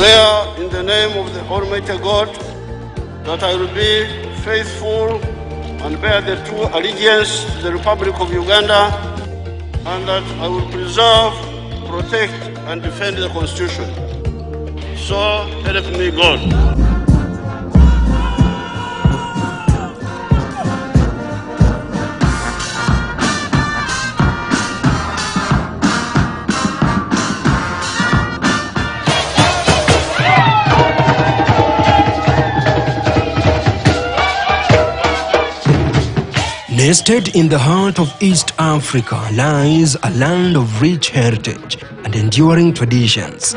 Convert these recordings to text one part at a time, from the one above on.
swear in the name of the Almighty God that I will be faithful and bear the true allegiance to the Republic of Uganda, and that I will preserve, protect, and defend the Constitution. So help me God. Nested in the heart of East Africa lies a land of rich heritage and enduring traditions.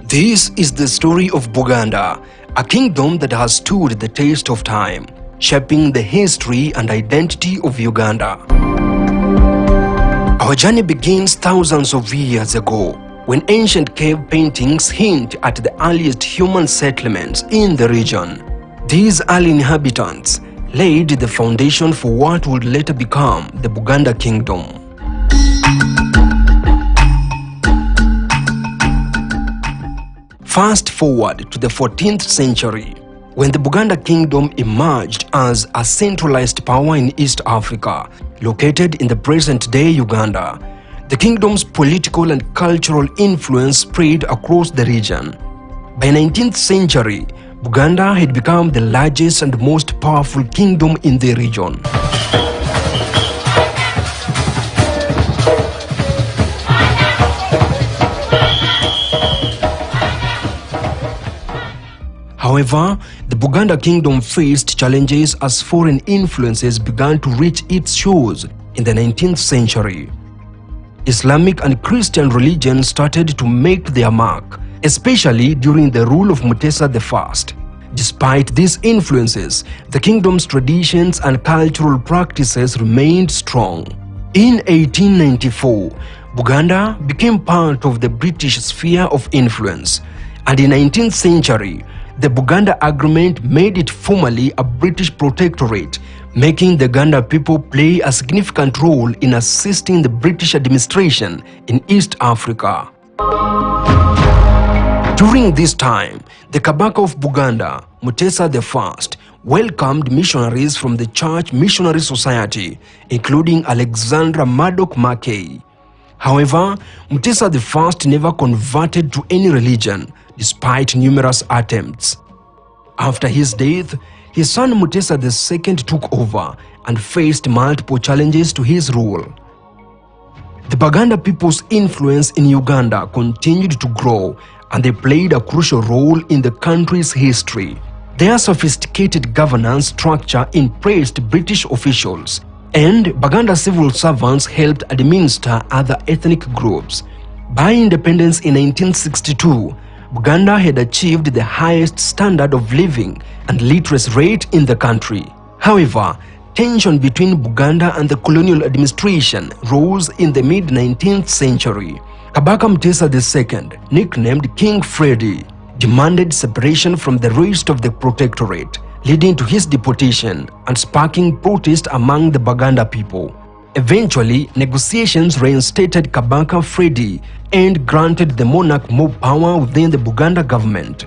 This is the story of Buganda, a kingdom that has stood the test of time, shaping the history and identity of Uganda. Our journey begins thousands of years ago, when ancient cave paintings hint at the earliest human settlements in the region. These early inhabitants laid the foundation for what would later become the Buganda Kingdom. Fast forward to the 14th century, when the Buganda Kingdom emerged as a centralized power in East Africa, located in the present-day Uganda. The kingdom's political and cultural influence spread across the region. By 19th century, Buganda had become the largest and most powerful kingdom in the region. However, the Buganda Kingdom faced challenges as foreign influences began to reach its shores in the 19th century. Islamic and Christian religions started to make their mark, especially during the rule of Mutesa I. Despite these influences, the kingdom's traditions and cultural practices remained strong. In 1894, Buganda became part of the British sphere of influence, and in the 19th century, the Buganda Agreement made it formally a British protectorate, making the Ganda people play a significant role in assisting the British administration in East Africa. During this time, the Kabakas of Buganda, Mutesa I, welcomed missionaries from the Church Missionary Society, including Alexandra Murdoch Mackay. However, Mutesa I never converted to any religion, despite numerous attempts. After his death, his son Mutesa II took over and faced multiple challenges to his rule. The Baganda people's influence in Uganda continued to grow, and they played a crucial role in the country's history. Their sophisticated governance structure impressed British officials, and Baganda civil servants helped administer other ethnic groups. By independence in 1962, Buganda had achieved the highest standard of living and literacy rate in the country. However, tension between Buganda and the colonial administration rose in the mid-19th century. Kabaka Mutesa II, nicknamed King Freddy, demanded separation from the rest of the protectorate, leading to his deportation and sparking protest among the Baganda people. Eventually, negotiations reinstated Kabaka Freddy and granted the monarch more power within the Buganda government.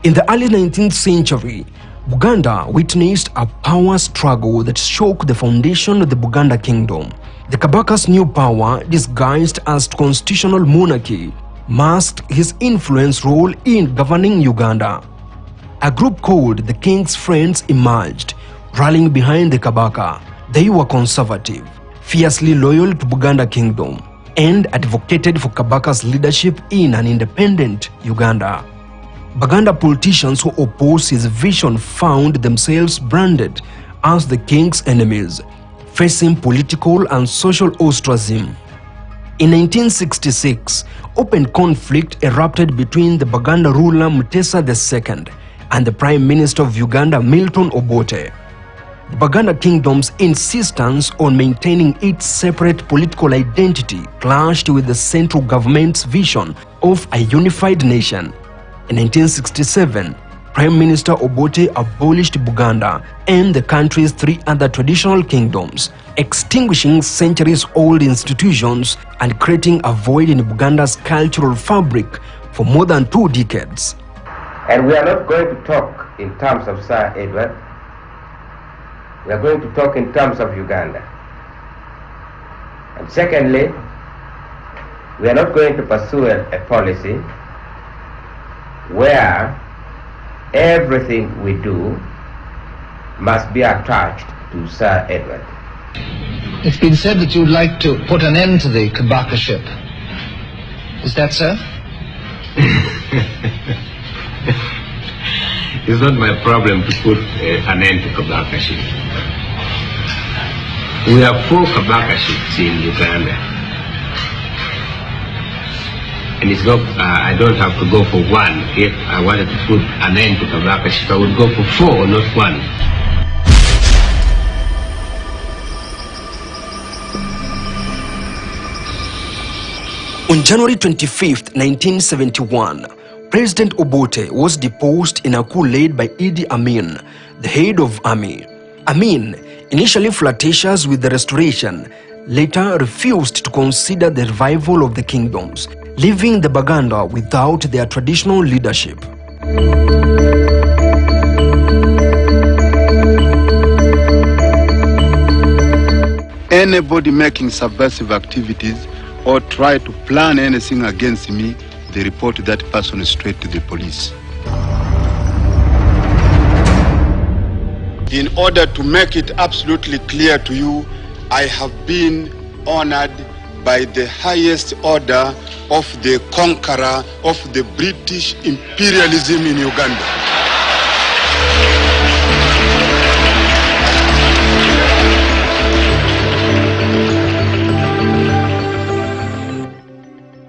In the early 19th century, Buganda witnessed a power struggle that shook the foundation of the Buganda Kingdom. The Kabaka's new power, disguised as constitutional monarchy, masked his influence role in governing Uganda. A group called the King's Friends emerged, rallying behind the Kabaka. They were conservative, fiercely loyal to Buganda Kingdom, and advocated for Kabaka's leadership in an independent Uganda. Baganda politicians who opposed his vision found themselves branded as the king's enemies, facing political and social ostracism. In 1966, open conflict erupted between the Baganda ruler Mutesa II and the Prime Minister of Uganda Milton Obote. The Baganda Kingdom's insistence on maintaining its separate political identity clashed with the central government's vision of a unified nation. In 1967, Prime Minister Obote abolished Buganda and the country's 3 other traditional kingdoms, extinguishing centuries-old institutions and creating a void in Buganda's cultural fabric for more than 2 decades. And we are not going to talk in terms of Sir Edward. We are going to talk in terms of Uganda. And secondly, we are not going to pursue a policy where everything we do must be attached to Sir Edward. It's been said that you'd like to put an end to the Kabakas ship. Is that so? It's not my problem to put an end to Kabakas ship. We have 4 Kabakas ships in Uganda. And it's not, I don't have to go for 1. If I wanted to put an end to Kabakas ship, I would go for 4, not 1. On January 25, 1971, President Obote was deposed in a coup led by Idi Amin, the head of army. Amin, initially flirtatious with the restoration, later refused to consider the revival of the kingdoms, leaving the Baganda without their traditional leadership. Anybody making subversive activities or try to plan anything against me, they report that person straight to the police. In order to make it absolutely clear to you, I have been honored by the highest order of the conqueror of the British imperialism in Uganda.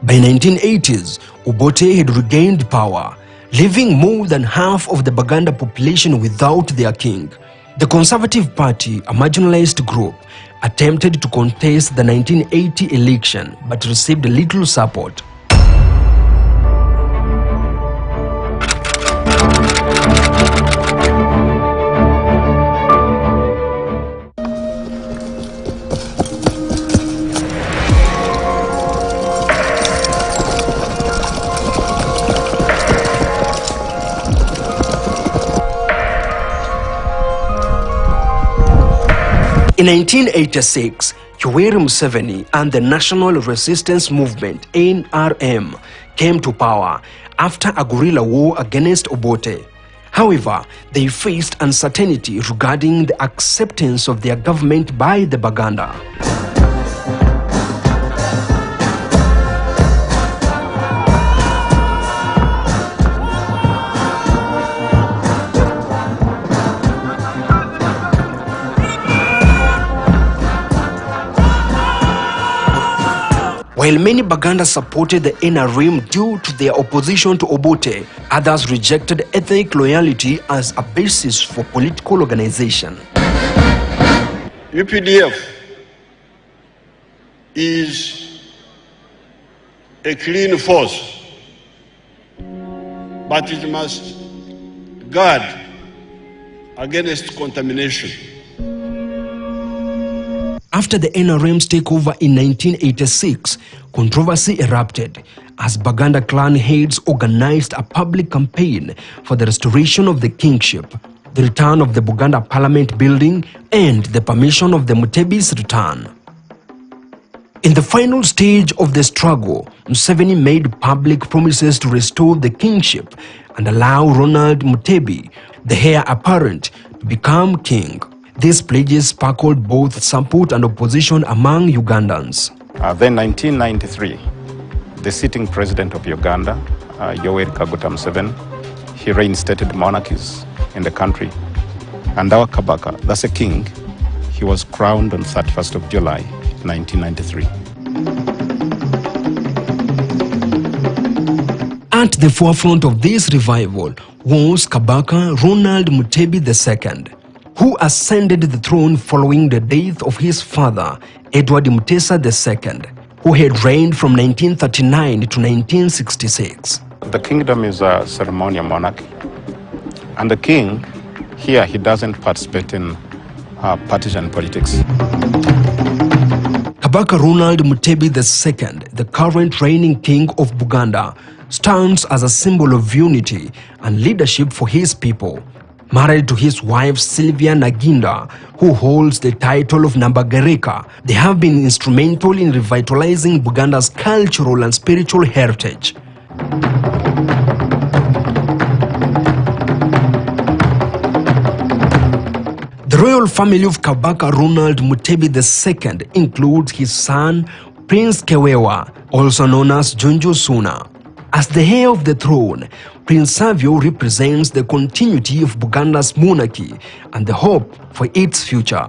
By 1980s, Obote had regained power, leaving more than half of the Baganda population without their king. The Conservative Party, a marginalized group, attempted to contest the 1980 election but received little support. In 1986, Yoweri Museveni and the National Resistance Movement (NRM) came to power after a guerrilla war against Obote. However, they faced uncertainty regarding the acceptance of their government by the Baganda. While many Baganda supported the NRM due to their opposition to Obote, others rejected ethnic loyalty as a basis for political organization. UPDF is a clean force, but it must guard against contamination. After the NRM's takeover in 1986, controversy erupted as Baganda clan heads organized a public campaign for the restoration of the kingship, the return of the Buganda Parliament building, and the permission of the Mutebi's return. In the final stage of the struggle, Museveni made public promises to restore the kingship and allow Ronald Mutebi, the heir apparent, to become king. These pledges sparkled both support and opposition among Ugandans. Then 1993, the sitting president of Uganda, Yoweri Museveni, he reinstated monarchies in the country. And our Kabaka, that's a king, he was crowned on 31st of July, 1993. At the forefront of this revival was Kabaka Ronald Mutebi II, who ascended the throne following the death of his father, Edward Mutesa II. who had reigned from 1939 to 1966. The kingdom is a ceremonial monarchy, and the king here, he doesn't participate in partisan politics. Kabaka Ronald Mutebi II, the current reigning king of Buganda, stands as a symbol of unity and leadership for his people. Married to his wife Sylvia Naginda, who holds the title of Nambagereka, they have been instrumental in revitalizing Buganda's cultural and spiritual heritage. The royal family of Kabaka Ronald Mutebi II includes his son Prince Kewewa, also known as Junju Suna. As the heir of the throne, Prince Savio represents the continuity of Buganda's monarchy and the hope for its future.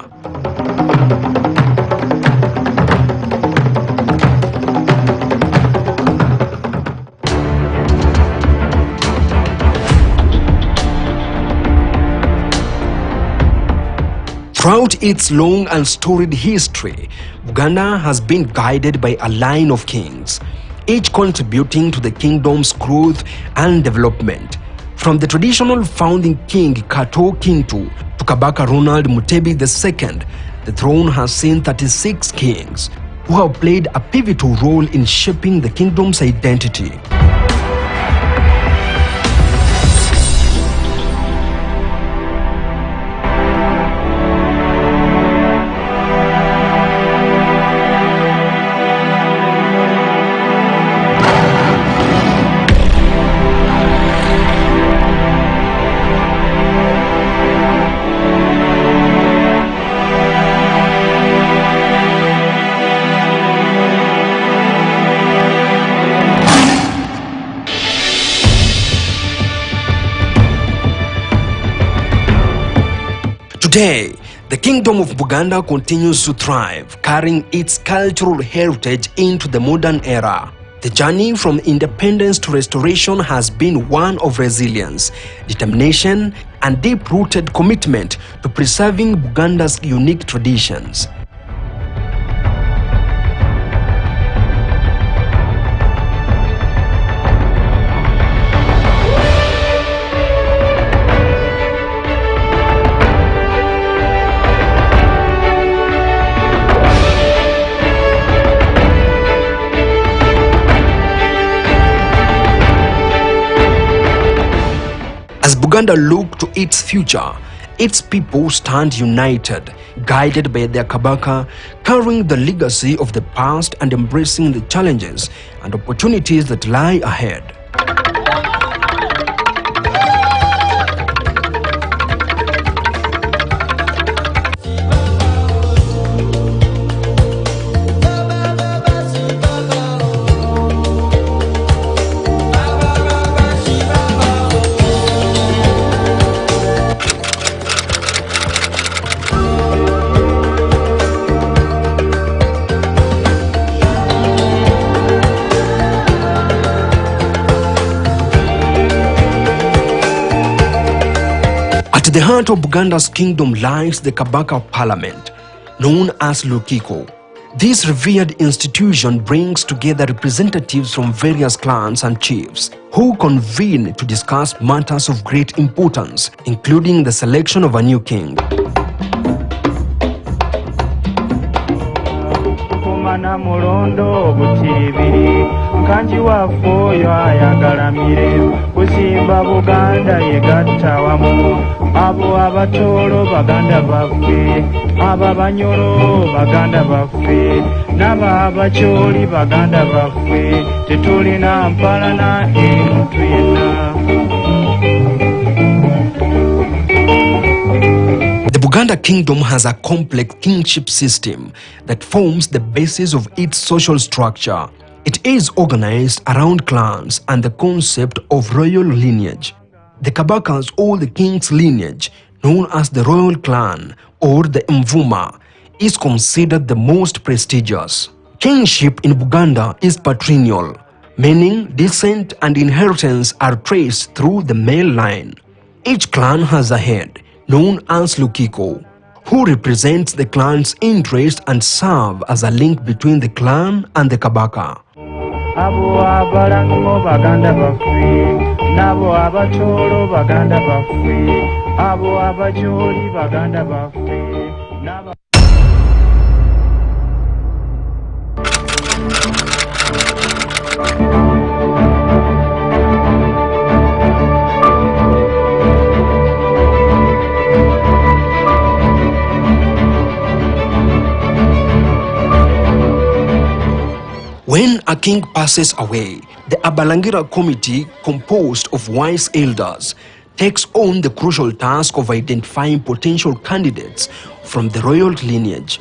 Throughout its long and storied history, Buganda has been guided by a line of kings, each contributing to the kingdom's growth and development. From the traditional founding king Kato Kintu to Kabaka Ronald Mutebi II, the throne has seen 36 kings who have played a pivotal role in shaping the kingdom's identity. Today, the Kingdom of Buganda continues to thrive, carrying its cultural heritage into the modern era. The journey from independence to restoration has been one of resilience, determination, and deep-rooted commitment to preserving Buganda's unique traditions. As Buganda look to its future, its people stand united, guided by their Kabaka, carrying the legacy of the past and embracing the challenges and opportunities that lie ahead. At the heart of Buganda's kingdom lies the Kabaka Parliament, known as Lukiko. This revered institution brings together representatives from various clans and chiefs who convene to discuss matters of great importance, including the selection of a new king. Mana mulondo butibiri kanji wafoyo ayagalamire kusimba Buganda yegatta wamu abo abatolo Baganda baffe abo banyolo Baganda baffe n'aba abacholi Baganda baffe tetulina mpalana eri muntu yenna. The Buganda kingdom has a complex kingship system that forms the basis of its social structure. It is organized around clans and the concept of royal lineage. The Kabakas or the king's lineage, known as the royal clan or the Mvuma, is considered the most prestigious. Kingship in Buganda is patrilineal, meaning descent and inheritance are traced through the male line. Each clan has a head, known as Lukiko, who represents the clan's interest and serve as a link between the clan and the Kabaka. Abo abalango baganda baffe, nabo abatolo baganda baffe, abo abajoli baganda baffe, nabo When a king passes away, the Abalangira committee, composed of wise elders, takes on the crucial task of identifying potential candidates from the royal lineage.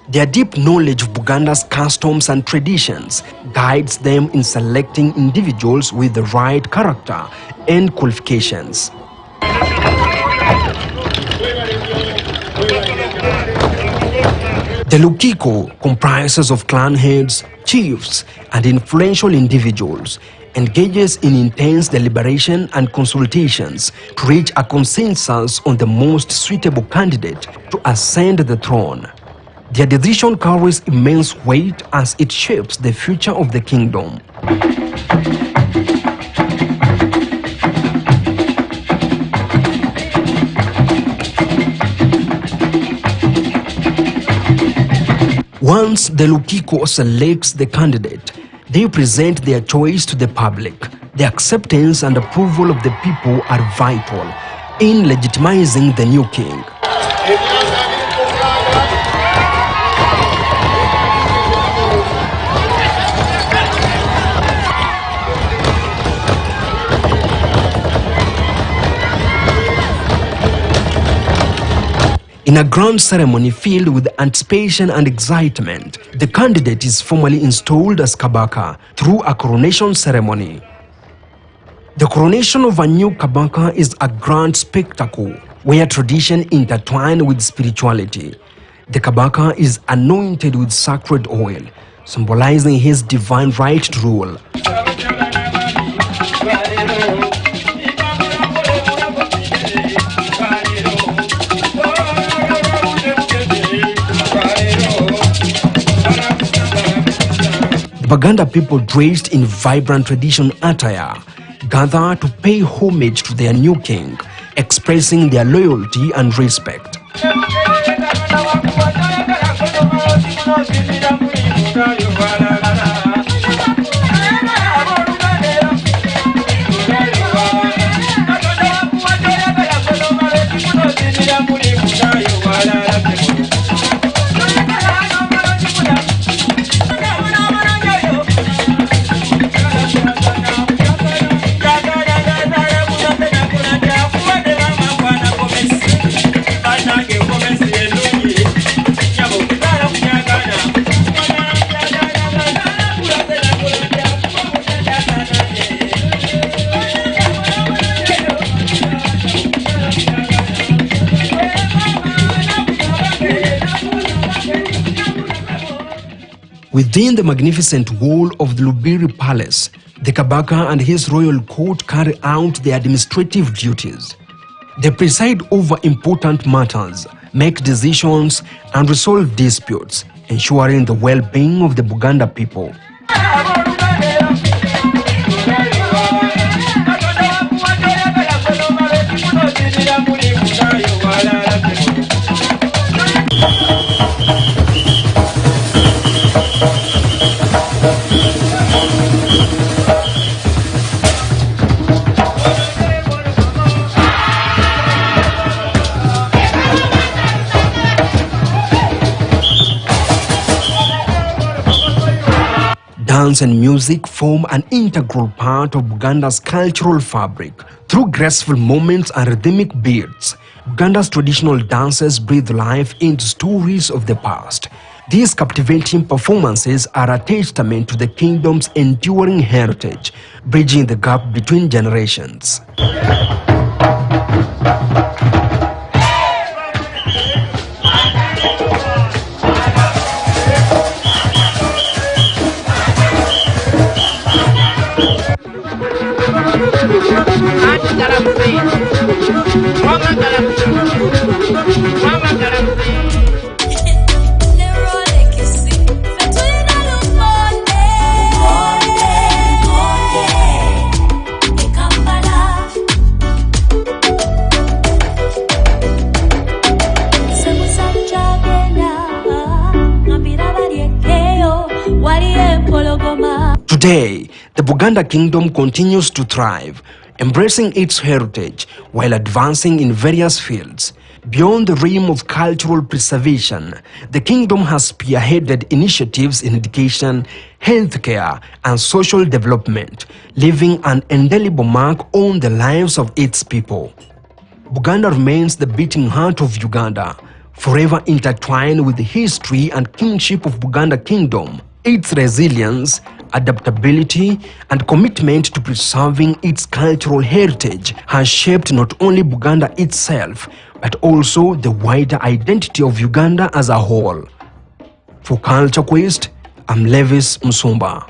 Their deep knowledge of Buganda's customs and traditions guides them in selecting individuals with the right character and qualifications. The Lukiko comprises of clan heads, chiefs, and influential individuals, engages in intense deliberation and consultations to reach a consensus on the most suitable candidate to ascend the throne. Their decision carries immense weight as it shapes the future of the kingdom. Once the Lukiko selects the candidate, they present their choice to the public. The acceptance and approval of the people are vital in legitimizing the new king. In a grand ceremony filled with anticipation and excitement, the candidate is formally installed as Kabaka through a coronation ceremony. The coronation of a new Kabaka is a grand spectacle where tradition intertwined with spirituality. The Kabaka is anointed with sacred oil, symbolizing his divine right to rule. Baganda people dressed in vibrant traditional attire gather to pay homage to their new king, expressing their loyalty and respect. Within the magnificent wall of the Lubiri Palace, the Kabaka and his royal court carry out their administrative duties. They preside over important matters, make decisions, and resolve disputes, ensuring the well-being of the Buganda people. Dance and music form an integral part of Uganda's cultural fabric. Through graceful moments and rhythmic beats, Uganda's traditional dances breathe life into stories of the past. These captivating performances are a testament to the kingdom's enduring heritage, bridging the gap between generations. Mama Today, the Buganda Kingdom continues to thrive, embracing its heritage while advancing in various fields. Beyond the realm of cultural preservation, the kingdom has spearheaded initiatives in education, healthcare, and social development, leaving an indelible mark on the lives of its people. Buganda remains the beating heart of Uganda, forever intertwined with the history and kingship of Buganda Kingdom. Its resilience, adaptability, and commitment to preserving its cultural heritage has shaped not only Buganda itself, but also the wider identity of Uganda as a whole. For Culture Quest, I'm Levis Musumba.